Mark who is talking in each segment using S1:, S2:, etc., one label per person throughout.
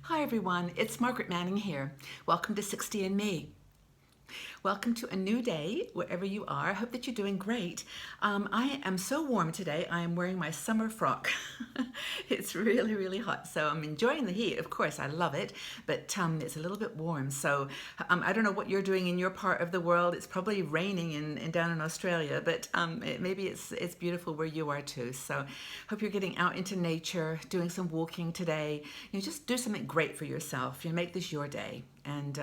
S1: Hi everyone, it's Margaret Manning here. Welcome to 60 and Me. Welcome to a new day, wherever you are. I hope that you're doing great. I am so warm today. I am wearing my summer frock. It's really, really hot, so I'm enjoying the heat. Of course, I love it, but it's a little bit warm. So I don't know what you're doing in your part of the world. It's probably raining in down in Australia, but maybe it's beautiful where you are too. So hope you're getting out into nature, doing some walking today. Just do something great for yourself. Make this your day. And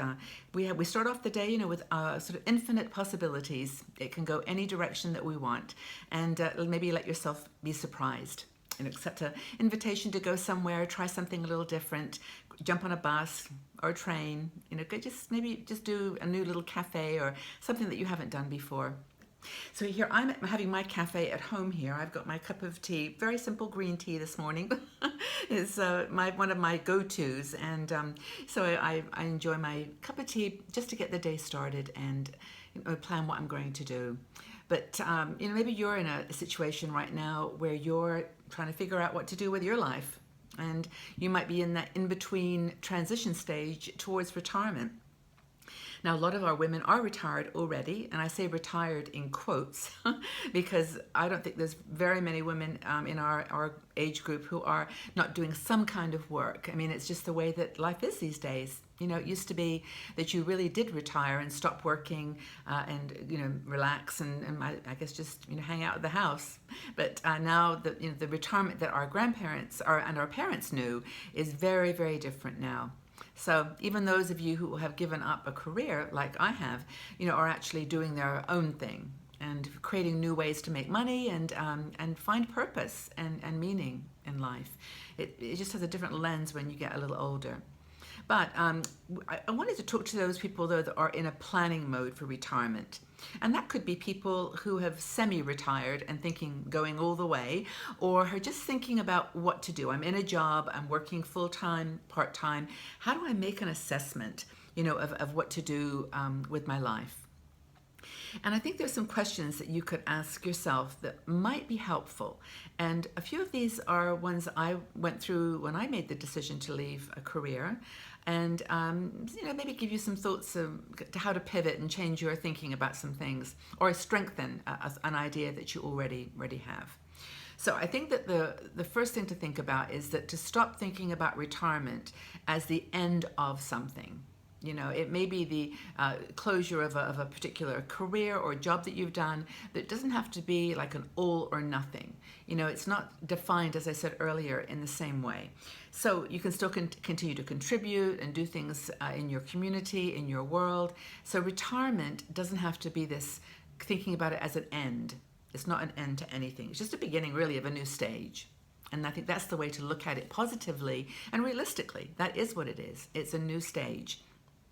S1: we start off the day, with sort of infinite possibilities. It can go any direction that we want, and maybe let yourself be surprised. Accept an invitation to go somewhere, try something a little different, jump on a bus or a train. Maybe just do a new little cafe or something that you haven't done before. So here I'm having my cafe at home here. I've got my cup of tea, very simple green tea this morning. It's one of my go-tos, and so I enjoy my cup of tea just to get the day started and plan what I'm going to do. But maybe you're in a situation right now where you're trying to figure out what to do with your life, and you might be in that in-between transition stage towards retirement. Now, a lot of our women are retired already, and I say retired in quotes because I don't think there's very many women in our age group who are not doing some kind of work. I mean, it's just the way that life is these days. It used to be that you really did retire and stop working and relax and I guess just hang out at the house. But now the retirement that our grandparents and our parents knew is very, very different now. So even those of you who have given up a career like I have, are actually doing their own thing and creating new ways to make money and find purpose and meaning in life. It just has a different lens when you get a little older. But I wanted to talk to those people, though, that are in a planning mode for retirement. And that could be people who have semi-retired and going all the way, or are just thinking about what to do. I'm in a job, I'm working full-time, part-time. How do I make an assessment, of what to do with my life? And I think there's some questions that you could ask yourself that might be helpful. And a few of these are ones I went through when I made the decision to leave a career, and maybe give you some thoughts to how to pivot and change your thinking about some things, or strengthen an idea that you already have. So I think that the first thing to think about is that to stop thinking about retirement as the end of something. It may be the closure of a particular career or job that you've done, but it doesn't have to be like an all or nothing. It's not defined, as I said earlier, in the same way. So you can still continue to contribute and do things in your community, in your world. So retirement doesn't have to be this thinking about it as an end. It's not an end to anything. It's just a beginning, really, of a new stage. And I think that's the way to look at it positively and realistically. That is what it is. It's a new stage.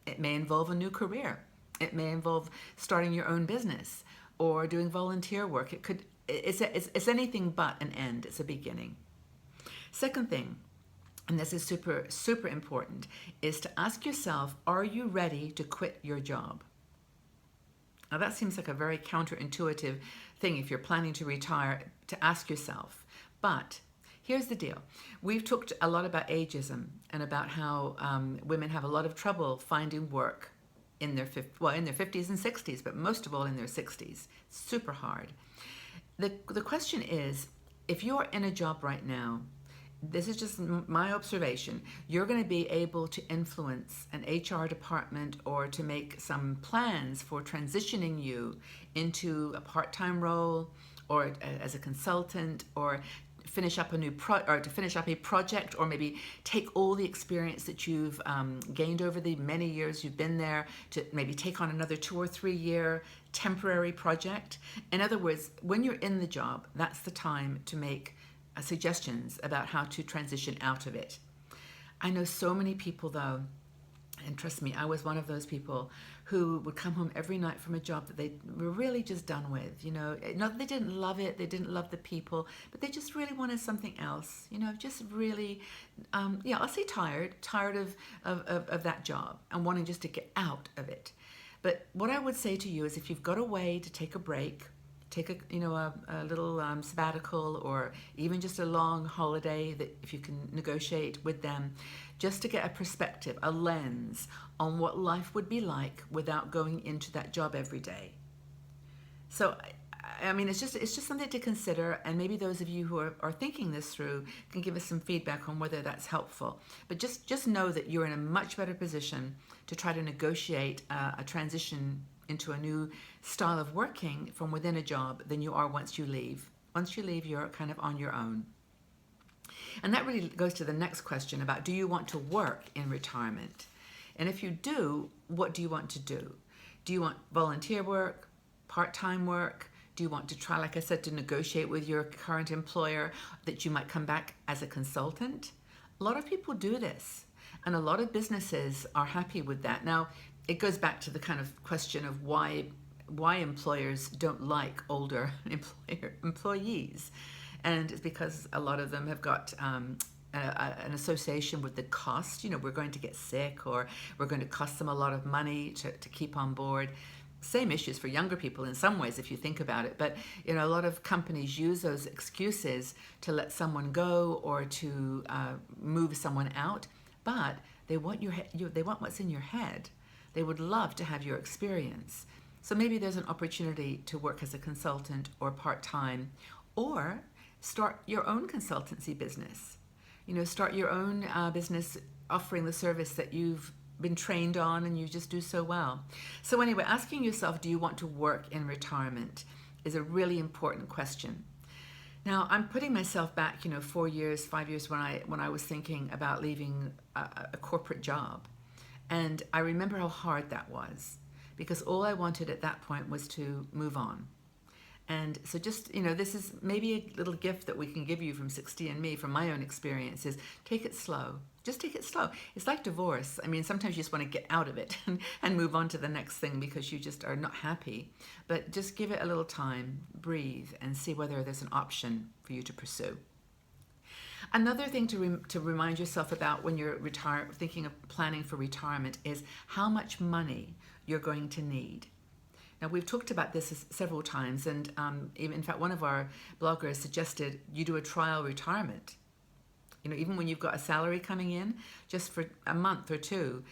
S1: It may involve a new career. It may involve starting your own business or doing volunteer work. It's anything but an end. It's a beginning. Second thing, and this is super, super important, is to ask yourself, are you ready to quit your job? Now that seems like a very counterintuitive thing if you're planning to retire, to ask yourself. But here's the deal. We've talked a lot about ageism and about how women have a lot of trouble finding work in their 50s and 60s, but most of all in their 60s. Super hard. The question is, if you're in a job right now, this is just my observation, you're going to be able to influence an HR department or to make some plans for transitioning you into a part-time role or as a consultant, or finish up a project, or maybe take all the experience that you've gained over the many years you've been there to maybe take on another 2 or 3 year temporary project. In other words, when you're in the job, that's the time to make suggestions about how to transition out of it. I know so many people, though, and trust me, I was one of those people who would come home every night from a job that they were really just done with. Not that they didn't love it, they didn't love the people, but they just really wanted something else. Just really, I'll say tired of that job and wanting just to get out of it. But what I would say to you is, if you've got a way to take a break, take a little sabbatical, or even just a long holiday that if you can negotiate with them, just to get a perspective, a lens on what life would be like without going into that job every day. So, I mean, it's just something to consider, and maybe those of you who are thinking this through can give us some feedback on whether that's helpful. But just know that you're in a much better position to try to negotiate a transition into a new style of working from within a job than you are once you leave. Once you leave, you're kind of on your own. And that really goes to the next question about, do you want to work in retirement? And if you do, what do you want to do? Do you want volunteer work, part-time work? Do you want to try, like I said, to negotiate with your current employer that you might come back as a consultant? A lot of people do this, and a lot of businesses are happy with that. Now, it goes back to the kind of question of why employers don't like older employees. And it's because a lot of them have got an association with the cost. We're going to get sick, or we're going to cost them a lot of money to keep on board. Same issues for younger people in some ways, if you think about it. But a lot of companies use those excuses to let someone go or to move someone out. But they want they want what's in your head. They would love to have your experience. So maybe there's an opportunity to work as a consultant or part-time, or start your own consultancy business. Start your own business offering the service that you've been trained on and you just do so well. So anyway, asking yourself, do you want to work in retirement, is a really important question. Now, I'm putting myself back, 4 years, 5 years when I was thinking about leaving a corporate job. And I remember how hard that was, because all I wanted at that point was to move on. And so just, this is maybe a little gift that we can give you from 60andMe, from my own experience, is take it slow. Just take it slow. It's like divorce. I mean, sometimes you just want to get out of it and move on to the next thing because you just are not happy. But just give it a little time, breathe, and see whether there's an option for you to pursue. Another thing to remind yourself about when you're thinking of planning for retirement is how much money you're going to need. Now, we've talked about this several times, and in fact, one of our bloggers suggested you do a trial retirement. Even when you've got a salary coming in, just for a month or two,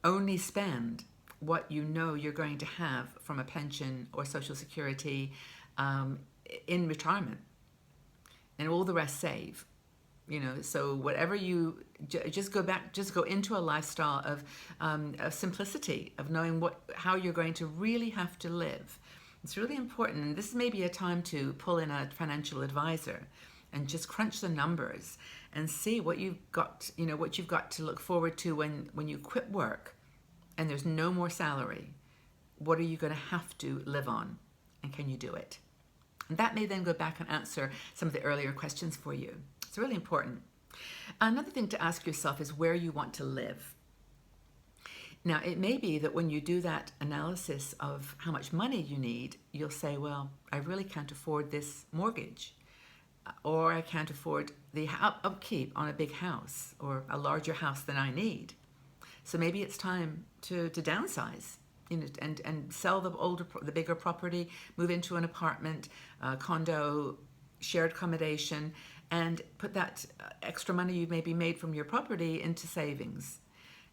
S1: only spend what you're going to have from a pension or Social Security in retirement, and all the rest save. So whatever you just go into a lifestyle of simplicity, of knowing how you're going to really have to live. It's really important, and this may be a time to pull in a financial advisor and just crunch the numbers and see what you've got to look forward to when you quit work and there's no more salary. What are you going to have to live on, and can you do it? And that may then go back and answer some of the earlier questions for you. It's really important. Another thing to ask yourself is where you want to live. Now, it may be that when you do that analysis of how much money you need, you'll say, well, I really can't afford this mortgage, or I can't afford the upkeep on a big house or a larger house than I need. So maybe it's time to downsize, and sell the bigger property, move into an apartment, condo, shared accommodation, and put that extra money you maybe made from your property into savings.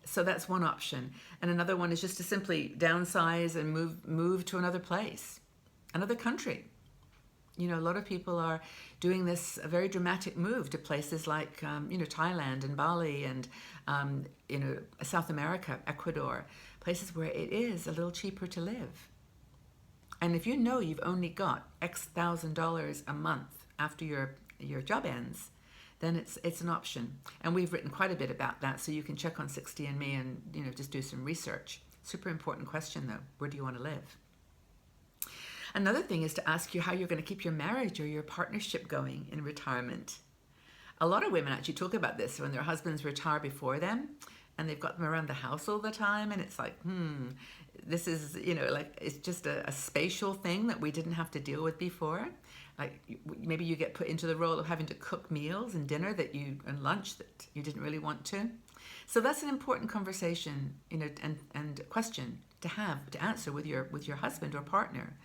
S1: So that's one option. And another one is just to simply downsize and move to another place, another country. A lot of people are doing this a very dramatic move to places like Thailand and Bali and South America, Ecuador, places where it is a little cheaper to live. And if you've only got X $1,000s a month after your job ends, then it's an option. And we've written quite a bit about that, so you can check on 60andMe and just do some research. Super important question though. Where do you want to live? Another thing is to ask you how you're going to keep your marriage or your partnership going in retirement. A lot of women actually talk about this when their husbands retire before them, and they've got them around the house all the time, and it's like, this is, it's just a spatial thing that we didn't have to deal with before. Like maybe you get put into the role of having to cook meals and dinner and lunch that you didn't really want to. So that's an important conversation, and question to answer with your husband or partner.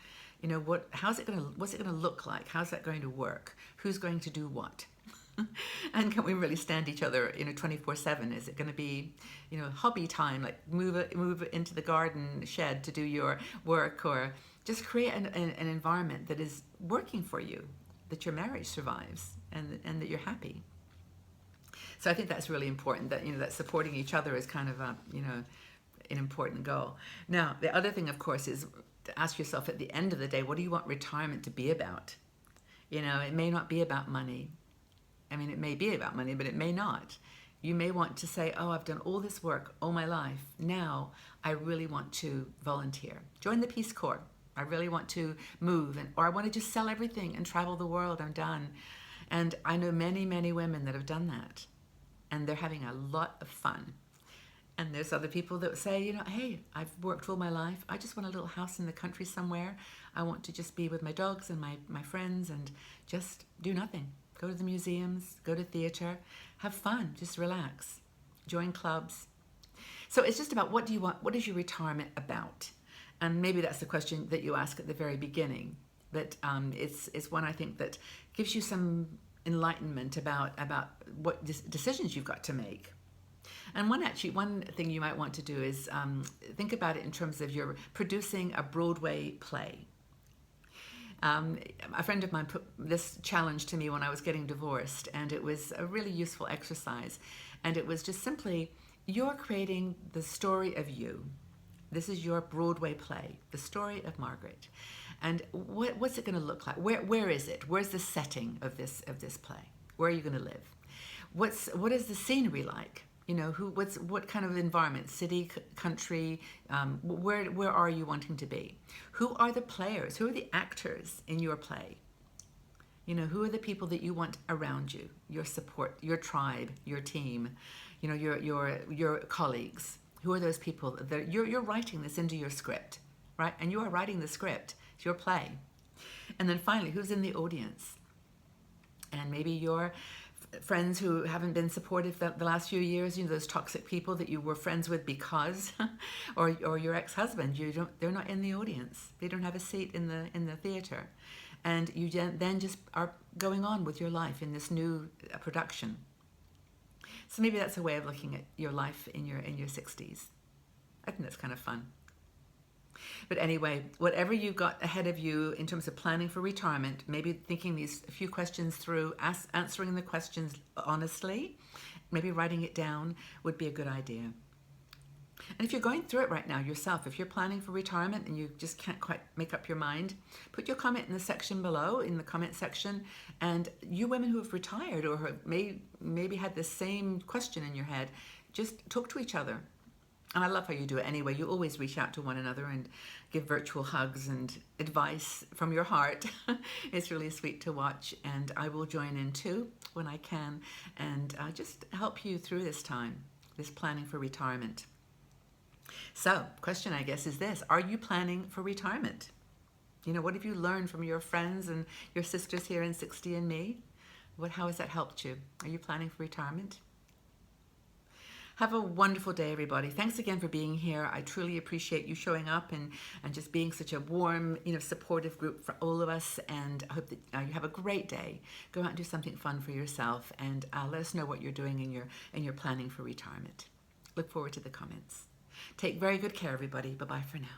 S1: what's it gonna look like? How's that going to work? Who's going to do what? And can we really stand each other, 24/7? Is it going to be, hobby time, like move into the garden shed to do your work, or just create an environment that is working for you, that your marriage survives, and that you're happy. So I think that's really important, that that supporting each other is kind of an important goal. Now, the other thing, of course, is to ask yourself at the end of the day, what do you want retirement to be about? It may not be about money. I mean, it may be about money, but it may not. You may want to say, oh, I've done all this work all my life. Now I really want to volunteer. Join the Peace Corps. I really want to move, or I want to just sell everything and travel the world. I'm done. And I know many, many women that have done that, and they're having a lot of fun. And there's other people that say, hey, I've worked all my life. I just want a little house in the country somewhere. I want to just be with my dogs and my friends and just do nothing. Go to the museums, go to theater, have fun, just relax, join clubs. So it's just about, what do you want? What is your retirement about? And maybe that's the question that you ask at the very beginning. But it's one, I think, that gives you some enlightenment about what decisions you've got to make. And one thing you might want to do is think about it in terms of you're producing a Broadway play. A friend of mine put this challenge to me when I was getting divorced, and it was a really useful exercise. And it was just simply, you're creating the story of you. This is your Broadway play, the story of Margaret. And what's it going to look like? Where is it? Where's the setting of this play? Where are you going to live? What is the scenery like? What kind of environment, city, country, where are you wanting to be? Who are the players? Who are the actors in your play? Who are the people that you want around you, your support, your tribe, your team, your colleagues? Who are those people that you're writing this into your script, right? And you are writing the script. It's your play. And then finally, who's in the audience? And maybe your friends who haven't been supportive the last few years, those toxic people that you were friends with because, or your ex-husband, they're not in the audience. They don't have a seat in the theater. And you then just are going on with your life in this new production. So maybe that's a way of looking at your life in your 60s. I think that's kind of fun. But anyway, whatever you've got ahead of you in terms of planning for retirement, maybe thinking these few questions through, answering the questions honestly, maybe writing it down would be a good idea. And if you're going through it right now yourself, if you're planning for retirement and you just can't quite make up your mind, put your comment in the section below, in the comment section. And you women who have retired or have maybe had the same question in your head, just talk to each other. And I love how you do it anyway. You always reach out to one another and give virtual hugs and advice from your heart. It's really sweet to watch. And I will join in too when I can and just help you through this time, this planning for retirement. So, question I guess is this: are you planning for retirement? What have you learned from your friends and your sisters here in 60 and Me? How has that helped you? Are you planning for retirement? Have a wonderful day, everybody. Thanks again for being here. I truly appreciate you showing up and just being such a warm, supportive group for all of us. And I hope that you have a great day. Go out and do something fun for yourself, and let us know what you're doing in your planning for retirement. Look forward to the comments. Take very good care, everybody. Bye-bye for now.